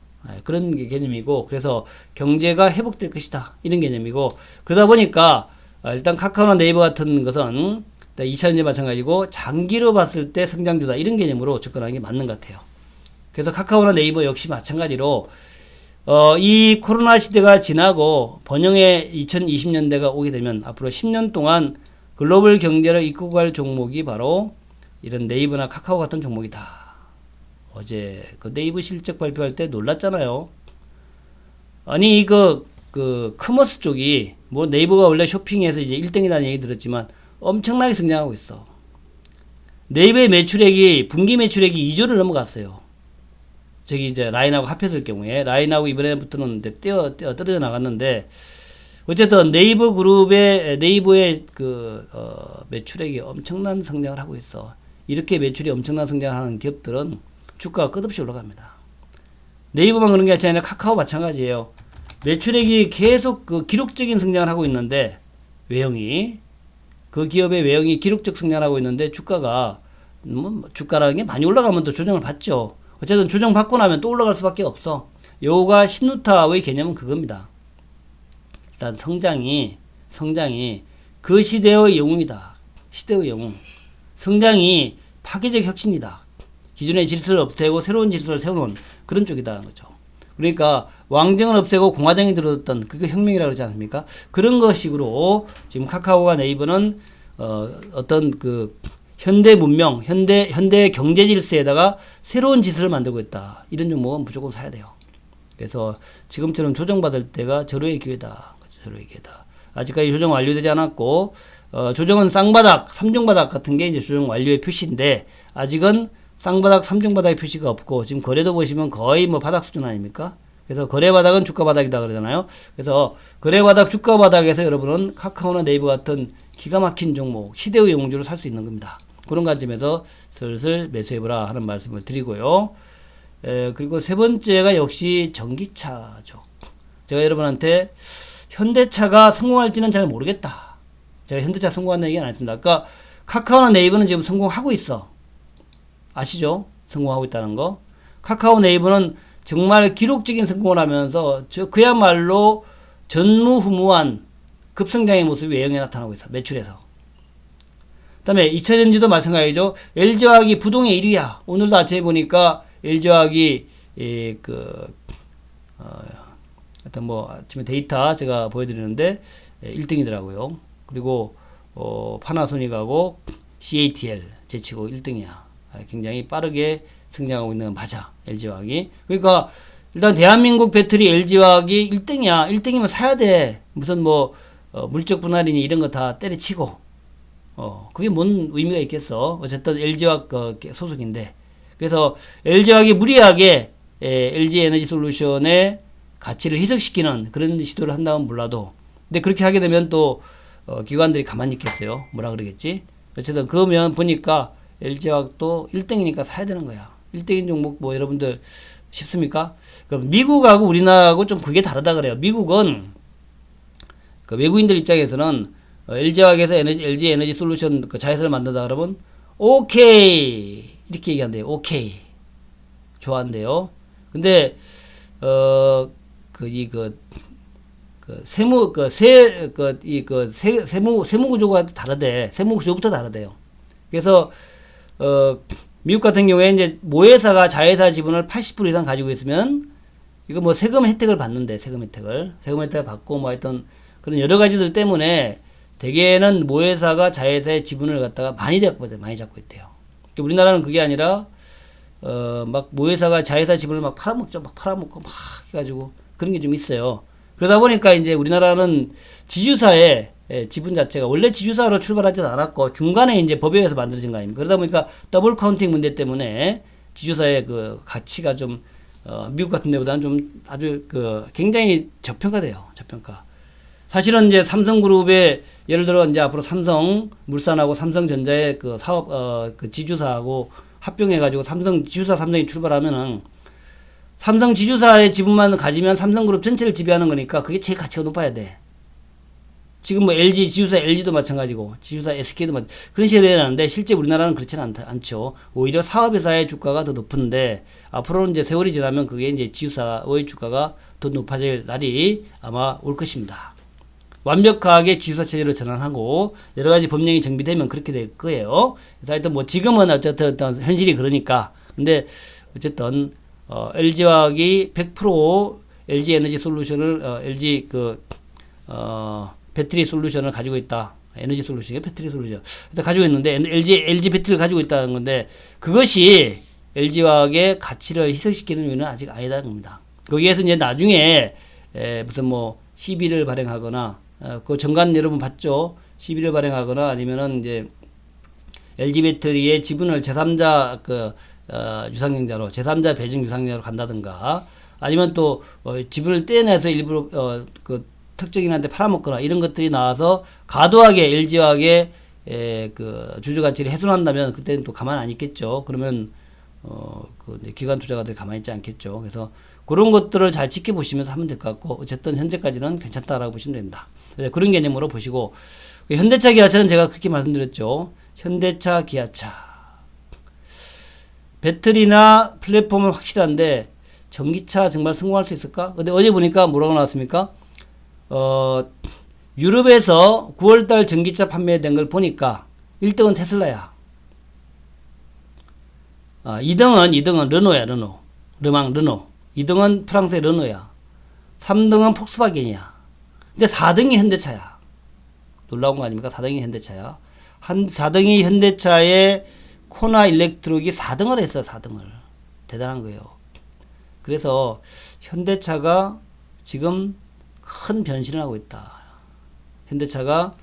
그런 개념이고, 그래서 경제가 회복될 것이다. 이런 개념이고, 그러다 보니까 일단 카카오나 네이버 같은 것은 2차전지 마찬가지고 장기로 봤을 때 성장주다. 이런 개념으로 접근하는 게 맞는 것 같아요. 그래서 카카오나 네이버 역시 마찬가지로 이 코로나 시대가 지나고 번영의 2020년대가 오게 되면 앞으로 10년 동안 글로벌 경제를 이끌고 갈 종목이 바로 이런 네이버나 카카오 같은 종목이다. 어제 그 네이버 실적 발표할 때 놀랐잖아요. 아니 커머스 쪽이 뭐 네이버가 원래 쇼핑에서 이제 1등이라는 얘기 들었지만 엄청나게 성장하고 있어. 네이버의 매출액이 분기 매출액이 2조를 넘어갔어요. 저기 이제 라인하고 합했을 경우에, 라인하고 이번에부터는 떨어져 나갔는데, 어쨌든 네이버 그룹의 네이버의 매출액이 엄청난 성장을 하고 있어. 이렇게 매출이 엄청난 성장하는 기업들은 주가가 끝없이 올라갑니다. 네이버만 그런 게 아니라 카카오 마찬가지예요. 매출액이 계속 기록적인 성장을 하고 있는데, 그 기업의 외형이 기록적 성장을 하고 있는데, 주가가 주가라는 게 많이 올라가면 또 조정을 받죠. 어쨌든 조정받고 나면 또 올라갈 수밖에 없어. 요가 신누타의 개념은 그겁니다. 일단 성장이 그 시대의 영웅이다. 시대의 영웅. 성장이 파괴적 혁신이다. 기존의 질서를 없애고 새로운 질서를 세우는 그런 쪽이다. 그죠. 그러니까 왕정을 없애고 공화정이 들어섰던 그게 혁명이라고 그러지 않습니까? 그런 것식으로 지금 카카오와 네이버는 어떤 현대 문명, 현대 경제 질서에다가 새로운 질서를 만들고 있다. 이런 종목은 무조건 사야 돼요. 그래서 지금처럼 조정받을 때가 절호의 기회다. 절호의 기회다. 아직까지 조정 완료되지 않았고, 조정은 쌍바닥, 3중바닥 같은 게 이제 조정 완료의 표시인데, 아직은 쌍바닥, 3중바닥의 표시가 없고, 지금 거래도 보시면 거의 뭐 바닥 수준 아닙니까? 그래서 거래바닥은 주가바닥이다 그러잖아요. 그래서 거래바닥, 주가바닥에서 여러분은 카카오나 네이버 같은 기가 막힌 종목, 시대의 영웅주를 살 수 있는 겁니다. 그런 관점에서 슬슬 매수해보라 하는 말씀을 드리고요. 그리고 세 번째가 역시 전기차죠. 제가 여러분한테 현대차가 성공할지는 잘 모르겠다. 제가 현대차 성공한다는 얘기 안 했습니다. 아까 카카오나 네이버는 지금 성공하고 있어. 아시죠? 성공하고 있다는 거. 카카오 네이버는 정말 기록적인 성공을 하면서 그야말로 전무후무한 급성장의 모습이 외형에 나타나고 있어. 매출에서. 그 다음에 2차전지도 마찬가지죠. LG화학이 부동의 1위야. 오늘도 아침에 보니까 LG화학이 하여튼 뭐 아침에 데이터 제가 보여드리는데 1등이더라고요. 그리고 파나소닉하고 CATL 제치고 1등이야. 굉장히 빠르게 성장하고 있는 건 맞아. LG화학이. 그러니까 일단 대한민국 배터리 LG화학이 1등이야. 1등이면 사야 돼. 무슨 물적 분할이니 이런 거 다 때려치고. 그게 뭔 의미가 있겠어. 어쨌든 LG화학 소속인데. 그래서 LG화학이 무리하게 LG 에너지 솔루션의 가치를 희석시키는 그런 시도를 한다면 몰라도, 근데 그렇게 하게 되면 또 기관들이 가만히 있겠어요. 뭐라 그러겠지. 어쨌든 그러면 보니까 LG화학도 1등이니까 사야 되는 거야. 1등인 종목 뭐 여러분들 쉽습니까? 그럼 미국하고 우리나라하고 좀 그게 다르다 그래요. 미국은 외국인들 입장에서는 LG화학에서 LG 에너지 솔루션 자회사를 만든다 그러면 오케이 이렇게 얘기한대요. 오케이 좋아한대요. 근데 세무 구조가 다르대. 세무 구조부터 다르대요. 그래서 미국 같은 경우에 이제 모회사가 자회사 지분을 80% 이상 가지고 있으면 이거 뭐 세금 혜택을 받는데, 세금 혜택을 받고 뭐 하여튼 그런 여러 가지들 때문에 대개는 모회사가 자회사의 지분을 갖다가 많이 잡고 있대요. 우리나라는 그게 아니라 막 모회사가 자회사 지분을 막 팔아먹죠. 막 팔아먹고 막 해가지고 그런 게 좀 있어요. 그러다 보니까 이제 우리나라는 지주사의 지분 자체가 원래 지주사로 출발하지는 않았고 중간에 이제 법에 의해서 만들어진 거 아닙니까? 그러다 보니까 더블 카운팅 문제 때문에 지주사의 그 가치가 좀 미국 같은 데보다는 좀 아주 그 굉장히 저평가돼요. 저평가. 사실은 이제 삼성그룹의 예를 들어 이제 앞으로 삼성물산하고 삼성전자의 그 사업 그 지주사하고 합병해가지고 삼성이 출발하면은 삼성 지주사의 지분만 가지면 삼성그룹 전체를 지배하는 거니까 그게 제일 가치가 높아야 돼. 지금 뭐 LG 지주사 LG도 마찬가지고 지주사 SK도 그런 식으로 돼야 하는데 실제 우리나라는 그렇지는 않죠. 오히려 사업회사의 주가가 더 높은데 앞으로는 이제 세월이 지나면 그게 이제 지주사의 주가가 더 높아질 날이 아마 올 것입니다. 완벽하게 지주사 체제로 전환하고 여러 가지 법령이 정비되면 그렇게 될 거예요. 그래서 하여튼 뭐 지금은 어쨌든 현실이 그러니까 근데 어쨌든 LG화학이 100% LG 에너지 솔루션을 LG 배터리 솔루션을 가지고 있다. 에너지 솔루션이 배터리 솔루션. 가지고 있는데 LG 배터리를 가지고 있다는 건데 그것이 LG화학의 가치를 희석시키는 이유는 아직 아니다는 겁니다. 거기에서 이제 나중에 무슨 뭐 시비를 발행하거나 그 정관 여러분 봤죠? 시비를 발행하거나 아니면은 이제 LG 배터리의 지분을 제3자 유상증자로 제3자 배정 유상증자로 간다든가 아니면 또 지분을 떼내서 일부러 그 특정인한테 팔아먹거나 이런 것들이 나와서 과도하게 LG화학의 그 주주 가치를 훼손한다면 그때는 또 가만 안 있겠죠. 그러면 그 기관 투자가들이 가만히 있지 않겠죠. 그래서 그런 것들을 잘 지켜보시면서 하면 될 것 같고 어쨌든 현재까지는 괜찮다라고 보시면 됩니다. 그런 개념으로 보시고 현대차 기아차는 제가 그렇게 말씀드렸죠. 현대차 기아차 배터리나 플랫폼은 확실한데 전기차 정말 성공할 수 있을까? 근데 어제 보니까 뭐라고 나왔습니까? 유럽에서 9월달 전기차 판매된 걸 보니까 1등은 테슬라야. 2등은 르노야, 르노. 르망, 르노. 2등은 프랑스의 르노야. 3등은 폭스바겐이야. 근데 4등이 현대차야. 놀라운 거 아닙니까? 4등이 현대차야. 4등이 현대차의 코나 일렉트록이 4등을 했어요, 4등을. 대단한 거예요. 그래서 현대차가 지금 큰 변신을 하고 있다. 현대차가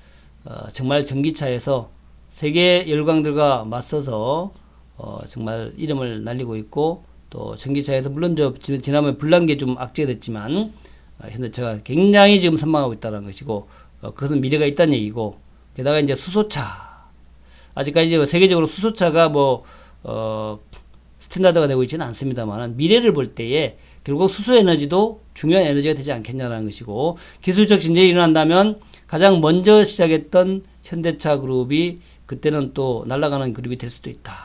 정말 전기차에서 세계 열광들과 맞서서 정말 이름을 날리고 있고 또 전기차에서 물론 지난번에 불난게 좀 악재가 됐지만 현대차가 굉장히 지금 선망하고 있다는 것이고 그것은 미래가 있다는 얘기고 게다가 이제 수소차 아직까지 세계적으로 수소차가 뭐 스탠다드가 되고 있지는 않습니다만 미래를 볼 때에 결국 수소에너지도 중요한 에너지가 되지 않겠냐라는 것이고 기술적 진전이 일어난다면 가장 먼저 시작했던 현대차 그룹이 그때는 또 날아가는 그룹이 될 수도 있다.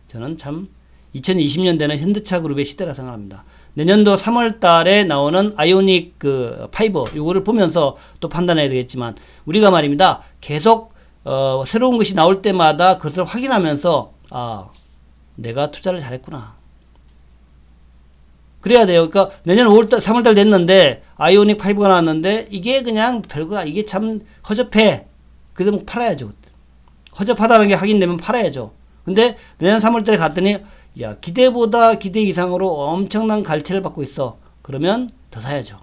저는 참 2020년대는 현대차 그룹의 시대라 생각합니다. 내년도 3월 달에 나오는 아이오닉 5 요거를 보면서 또 판단해야 되겠지만 우리가 말입니다. 계속 새로운 것이 나올 때마다 그것을 확인하면서 내가 투자를 잘했구나. 그래야 돼요. 그러니까 내년 5월달, 3월달 됐는데 아이오닉 5가 나왔는데 이게 그냥 별거야. 이게 참 허접해. 그러면 팔아야죠. 허접하다는 게 확인되면 팔아야죠. 근데 내년 3월달에 갔더니 야 기대보다 기대 이상으로 엄청난 갈채를 받고 있어. 그러면 더 사야죠.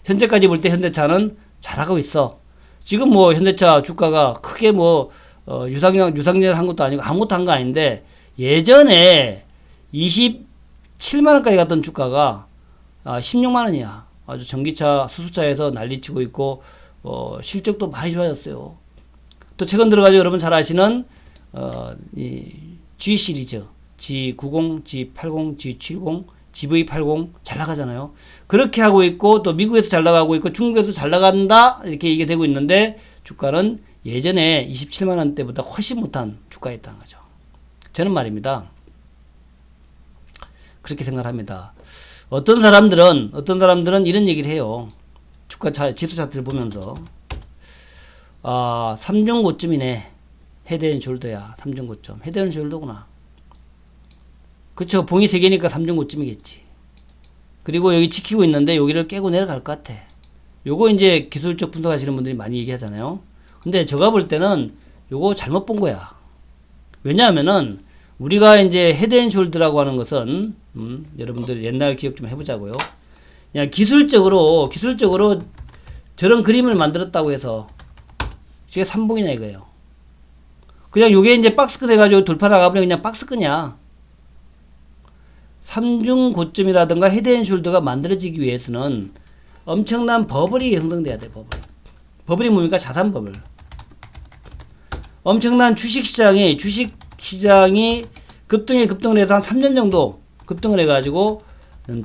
현재까지 볼 때 현대차는 잘하고 있어. 지금 뭐 현대차 주가가 크게 뭐 유상열 한 것도 아니고 아무것도 한 거 아닌데 예전에 27만원까지 갔던 주가가 16만원이야. 아주 전기차 수소차에서 난리치고 있고 실적도 많이 좋아졌어요. 또 최근 들어가지고 여러분 잘 아시는 이 G 시리즈 G90, G80, G70, GV80 잘 나가잖아요. 그렇게 하고 있고 또 미국에서 잘 나가고 있고 중국에서 잘 나간다 이렇게 얘기가 되고 있는데 주가는 예전에 27만원 대보다 훨씬 못한 주가였다는 거죠. 저는 말입니다. 그렇게 생각합니다. 어떤 사람들은 이런 얘기를 해요. 지수 차트를 보면서 3중 고점이네. 헤드앤숄더야. 3중 고점. 헤드앤숄더구나. 그쵸. 봉이 3개니까 3중 고점이겠지. 그리고 여기 지키고 있는데 여기를 깨고 내려갈 것 같아. 요거 이제 기술적 분석하시는 분들이 많이 얘기하잖아요. 근데 제가 볼 때는 요거 잘못 본 거야. 왜냐하면은 우리가 이제 헤드앤숄더라고 하는 것은 여러분들 옛날 기억 좀 해보자고요. 그냥 기술적으로 저런 그림을 만들었다고 해서 이게 삼봉이냐 이거예요. 그냥 요게 이제 박스권 해가지고 돌파 나가버리면 그냥 박스권이야. 삼중 고점이라든가 헤드앤숄더가 만들어지기 위해서는 엄청난 버블이 형성돼야 돼. 버블이 뭡니까? 자산 버블. 엄청난 주식시장이 급등을 해서 한 3년 정도 급등을 해가지고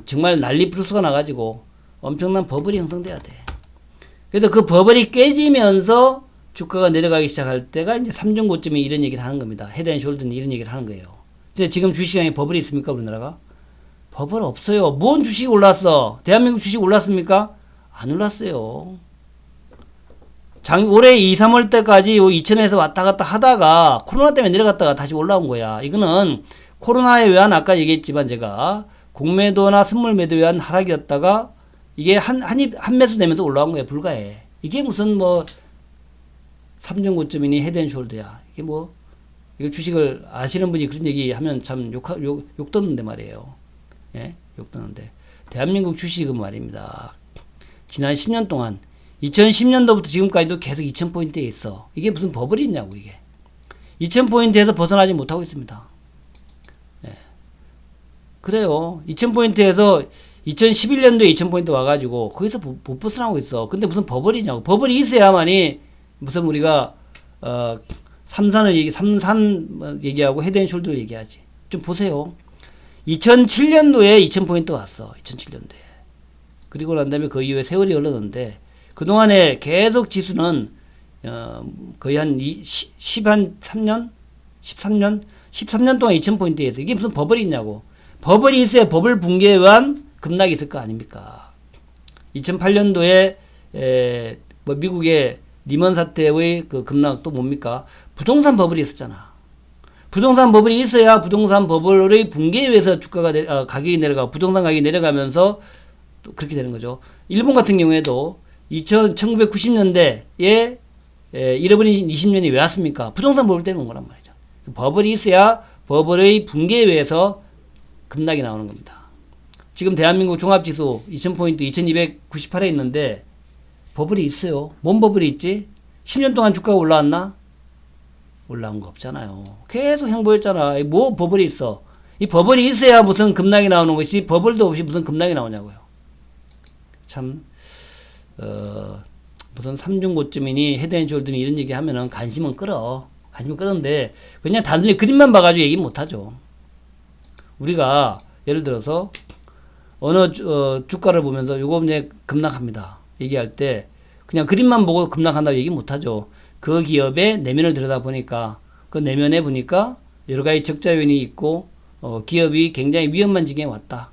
정말 난리 부르스가 나가지고 엄청난 버블이 형성돼야 돼. 그래서 그 버블이 깨지면서 주가가 내려가기 시작할 때가 이제 3중 고점이 이런 얘기를 하는 겁니다. 헤드앤숄더는 이런 얘기를 하는 거예요. 근데 지금 주식시장에 버블이 있습니까? 우리나라가? 버블 없어요. 뭔 주식이 올랐어? 대한민국 주식 올랐습니까? 안 올랐어요. 올해 2, 3월 때까지 2천에서 왔다 갔다 하다가 코로나 때문에 내려갔다가 다시 올라온 거야. 이거는 코로나에 의한 아까 얘기했지만 제가 공매도나 선물매도에 의한 하락이었다가 이게 한 매수 되면서 올라온 거야. 불가해. 이게 무슨 뭐 3중 고점이니 헤드앤숄더야. 이게 뭐 이거 주식을 아시는 분이 그런 얘기 하면 참 욕 듣는데 말이에요. 예? 욕 듣는데 대한민국 주식은 말입니다. 지난 10년 동안 2010년도부터 지금까지도 계속 2000포인트에 있어. 이게 무슨 버블이 있냐고 이게. 2000포인트에서 벗어나지 못하고 있습니다. 예. 그래요. 2000포인트에서 2011년도에 2000포인트 와가지고 거기서 못 벗어나고 있어. 근데 무슨 버블이냐고. 버블이 있어야만이 무슨 우리가 삼산 얘기하고 헤드앤숄더를 얘기하지. 좀 보세요. 2007년도에 2000포인트 왔어. 2007년도에. 그리고 난 다음에 그 이후에 세월이 흘렀는데 그동안에 계속 지수는 거의 한 13년 동안 2000포인트에서 이게 무슨 버블이 있냐고. 버블이 있어야 버블 붕괴에 의한 급락이 있을 거 아닙니까. 2008년도에 뭐 미국의 리먼 사태의 그 급락도 뭡니까? 부동산 버블이 있었잖아. 부동산 버블이 있어야 부동산 버블의 붕괴에 의해서 주가가 가격이 내려가고 부동산 가격이 내려가면서 또 그렇게 되는 거죠. 일본 같은 경우에도 1990년대에 잃어버린 20년이 왜 왔습니까? 부동산 버블 때문에 온 거란 말이죠. 버블이 있어야 버블의 붕괴에 의해서 급락이 나오는 겁니다. 지금 대한민국 종합지수 2000포인트 2298에 있는데 버블이 있어요. 뭔 버블이 있지? 10년 동안 주가가 올라왔나? 올라온 거 없잖아요. 계속 행보했잖아. 뭐 버블이 있어. 이 버블이 있어야 무슨 급락이 나오는 것이 버블도 없이 무슨 급락이 나오냐고요. 참 무슨 3중 고점이니 헤드앤숄더니 이런 얘기 하면은 관심은 끌었는데 그냥 단순히 그림만 봐가지고 얘기 못하죠. 우리가 예를 들어서 어느 주가를 보면서 요거 이제 급락합니다 얘기할 때 그냥 그림만 보고 급락한다고 얘기 못하죠. 그 기업의 내면을 들여다보니까 그 내면에 보니까 여러 가지 적자 요인이 있고 기업이 굉장히 위험한 지경에 왔다.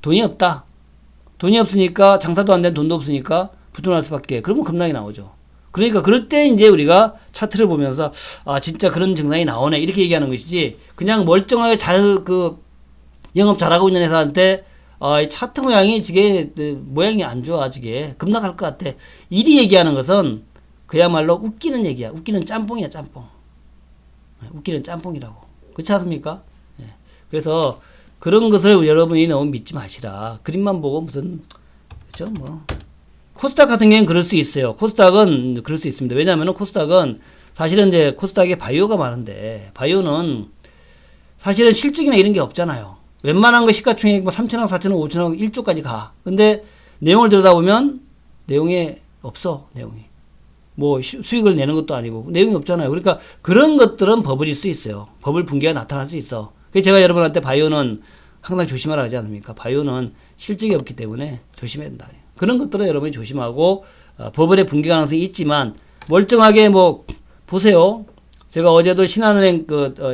돈이 없다. 돈이 없으니까 장사도 안 된 돈도 없으니까 부도날 수밖에. 그러면 급락이 나오죠. 그러니까 그럴 때 이제 우리가 차트를 보면서 아 진짜 그런 증상이 나오네 이렇게 얘기하는 것이지 그냥 멀쩡하게 잘 영업 잘하고 있는 회사한테 이 차트 모양이 지게 모양이 안 좋아 지게 급락할 것 같아. 이리 얘기하는 것은 그야말로 웃기는 얘기야. 웃기는 짬뽕이야 짬뽕. 웃기는 짬뽕이라고. 그렇지 않습니까? 그래서 그런 것을 여러분이 너무 믿지 마시라. 그림만 보고 무슨 그죠 뭐. 코스닥 같은 경우는 그럴 수 있어요. 코스닥은 그럴 수 있습니다. 왜냐하면 코스닥은 사실은 이제 코스닥에 바이오가 많은데 바이오는 사실은 실적이나 이런 게 없잖아요. 웬만한 거 시가총액 뭐 3천억, 4천억, 5천억, 1조까지 가. 근데 내용을 들여다보면 내용이 없어. 내용이. 뭐 수익을 내는 것도 아니고 내용이 없잖아요. 그러니까 그런 것들은 버블일 수 있어요. 버블 붕괴가 나타날 수 있어. 그래서 제가 여러분한테 바이오는 항상 조심하라 하지 않습니까? 바이오는 실적이 없기 때문에 조심해야 된다. 그런 것들은 여러분이 조심하고 버블의 붕괴 가능성이 있지만 멀쩡하게 뭐 보세요. 제가 어제도 신한은행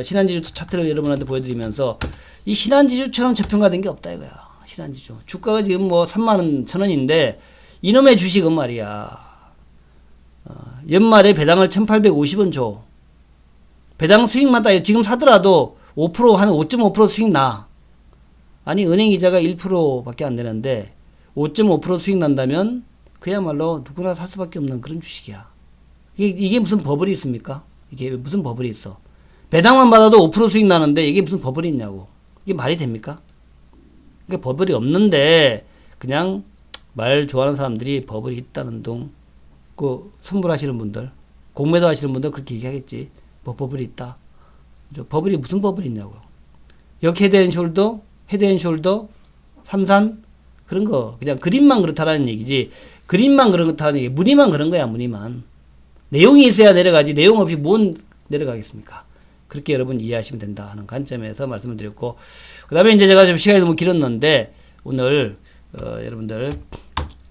신한지주 차트를 여러분한테 보여드리면서 이 신한지주처럼 저평가된 게 없다 이거야. 신한지주 주가가 지금 뭐 3만 1,000원인데 이놈의 주식은 말이야. 연말에 배당을 1,850원 줘. 배당 수익마다 지금 사더라도 5% 한 5.5% 수익 나. 아니 은행 이자가 1%밖에 안 되는데 5.5% 수익 난다면 그야말로 누구나 살 수밖에 없는 그런 주식이야. 이게 무슨 버블이 있습니까? 이게 무슨 버블이 있어? 배당만 받아도 5% 수익 나는데 이게 무슨 버블이 있냐고. 이게 말이 됩니까? 이게 버블이 없는데 그냥 말 좋아하는 사람들이 버블이 있다는 둥, 그 선물하시는 분들, 공매도 하시는 분들 그렇게 얘기하겠지. 뭐 버블이 있다. 버블이 무슨 버블이 있냐고. 여기 헤드앤숄더, 헤드앤숄더, 삼산 그런 거 그냥 그림만 그렇다라는 얘기지. 그림만 그렇다는 얘기, 무늬만 그런 거야. 무늬만. 내용이 있어야 내려가지. 내용 없이 뭔 내려가겠습니까? 그렇게 여러분 이해하시면 된다 하는 관점에서 말씀을 드렸고, 그 다음에 이제 제가 좀 시간이 너무 길었는데 오늘 여러분들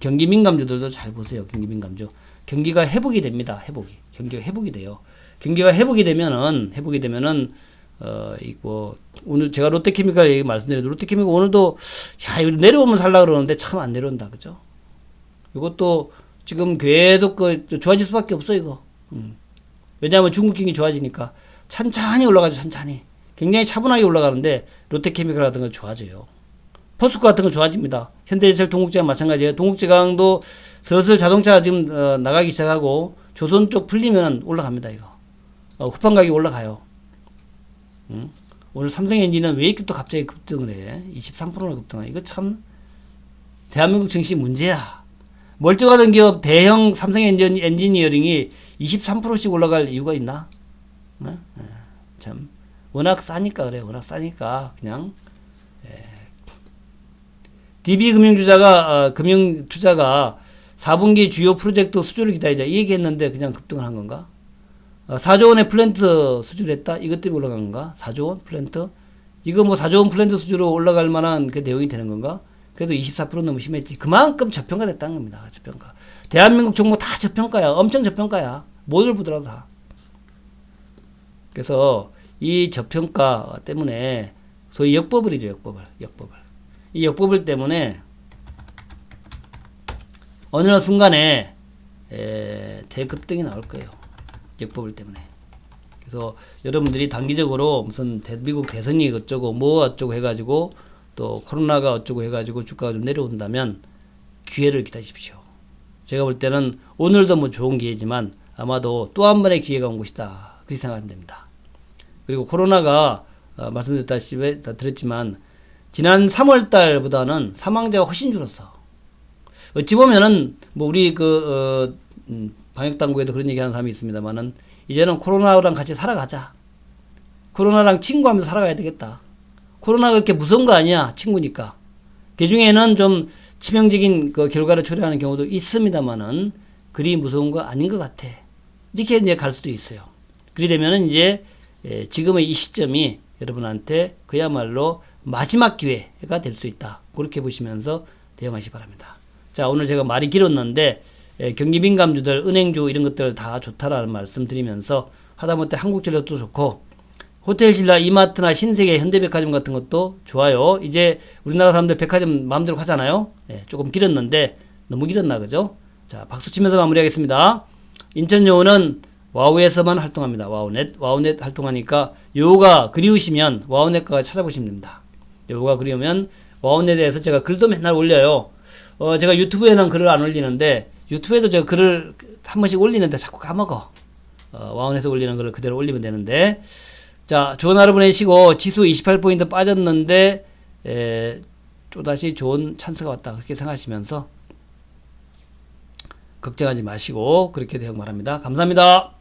경기 민감주들도 잘 보세요. 경기 민감주. 경기가 회복이 됩니다. 회복이. 경기가 회복이 돼요. 경기가 회복이 되면은 이거 오늘 제가 롯데케미칼 얘기 말씀드렸는데 롯데케미칼 오늘도 야 이거 내려오면 살라 그러는데 참 안 내려온다. 그죠? 이것도 지금 계속 좋아질 수밖에 없어 이거. 왜냐하면 중국 경기 좋아지니까 찬찬히 올라가죠. 찬찬히. 굉장히 차분하게 올라가는데 롯데케미칼 같은 거 좋아져요. 포스코 같은 거 좋아집니다. 현대제철, 동국제강 마찬가지예요. 동국제강도 슬슬 자동차 지금 나가기 시작하고 조선 쪽 풀리면 올라갑니다. 이거 후반 가격이 올라가요. 오늘 삼성엔진은 왜 이렇게 또 갑자기 급등을 해? 23%나 급등해. 이거 참 대한민국 증시 문제야. 멀쩡하던 기업 대형 삼성 엔지니어링이 23%씩 올라갈 이유가 있나? 참 워낙 싸니까 그래. 워낙 싸니까 그냥 DB금융투자가 금융투자가 4분기 주요 프로젝트 수주를 기다리자 이 얘기했는데 그냥 급등을 한 건가? 4조 원의 플랜트 수주를 했다? 이것 때문에 올라간 건가? 4조 원 플랜트? 이거 뭐 4조 원 플랜트 수주로 올라갈 만한 그 내용이 되는 건가? 그래도 24% 너무 심했지. 그만큼 저평가 됐다는 겁니다. 저평가. 대한민국 정부 다 저평가야. 엄청 저평가야. 뭐를 보더라도 다. 그래서 이 저평가 때문에 소위 역버블이죠. 역버블. 이 역버블 때문에 어느 순간에 대급등이 나올 거예요. 역버블 때문에. 그래서 여러분들이 단기적으로 무슨 미국 대선이 어쩌고 뭐 어쩌고 해가지고 또 코로나가 어쩌고 해가지고 주가가 좀 내려온다면 기회를 기다리십시오. 제가 볼 때는 오늘도 뭐 좋은 기회지만 아마도 또 한 번의 기회가 온 것이다. 그렇게 생각하면 됩니다. 그리고 코로나가 말씀드렸다시피 다 들었지만 지난 3월 달보다는 사망자가 훨씬 줄었어. 어찌 보면은 뭐 우리 방역 당국에도 그런 얘기하는 사람이 있습니다만은 이제는 코로나랑 같이 살아가자. 코로나랑 친구하면서 살아가야 되겠다. 코로나가 그렇게 무서운 거 아니야. 친구니까. 그 중에는 좀 치명적인 그 결과를 초래하는 경우도 있습니다만은 그리 무서운 거 아닌 것 같아. 이렇게 이제 갈 수도 있어요. 그리 되면은 이제 지금의 이 시점이 여러분한테 그야말로 마지막 기회가 될 수 있다. 그렇게 보시면서 대응하시기 바랍니다. 자, 오늘 제가 말이 길었는데 경기 민감주들, 은행주 이런 것들 다 좋다라는 말씀 드리면서 하다못해 한국전력도 좋고 호텔신라, 이마트나 신세계, 현대백화점 같은 것도 좋아요. 이제 우리나라 사람들 백화점 마음대로 가잖아요. 조금 길었는데 너무 길었나 그죠? 자, 박수 치면서 마무리하겠습니다. 인천여우는 와우에서만 활동합니다. 와우넷 활동하니까 요가 그리우시면 와우넷가 찾아보시면 됩니다. 요가 그리우면 와우넷에서 제가 글도 맨날 올려요. 제가 유튜브에는 글을 안 올리는데 유튜브에도 제가 글을 한 번씩 올리는데 자꾸 까먹어. 와우넷에서 올리는 글을 그대로 올리면 되는데 자, 좋은 하루 보내시고 지수 28포인트 빠졌는데 또다시 좋은 찬스가 왔다. 그렇게 생각하시면서 걱정하지 마시고 그렇게 대응 바랍니다. 감사합니다.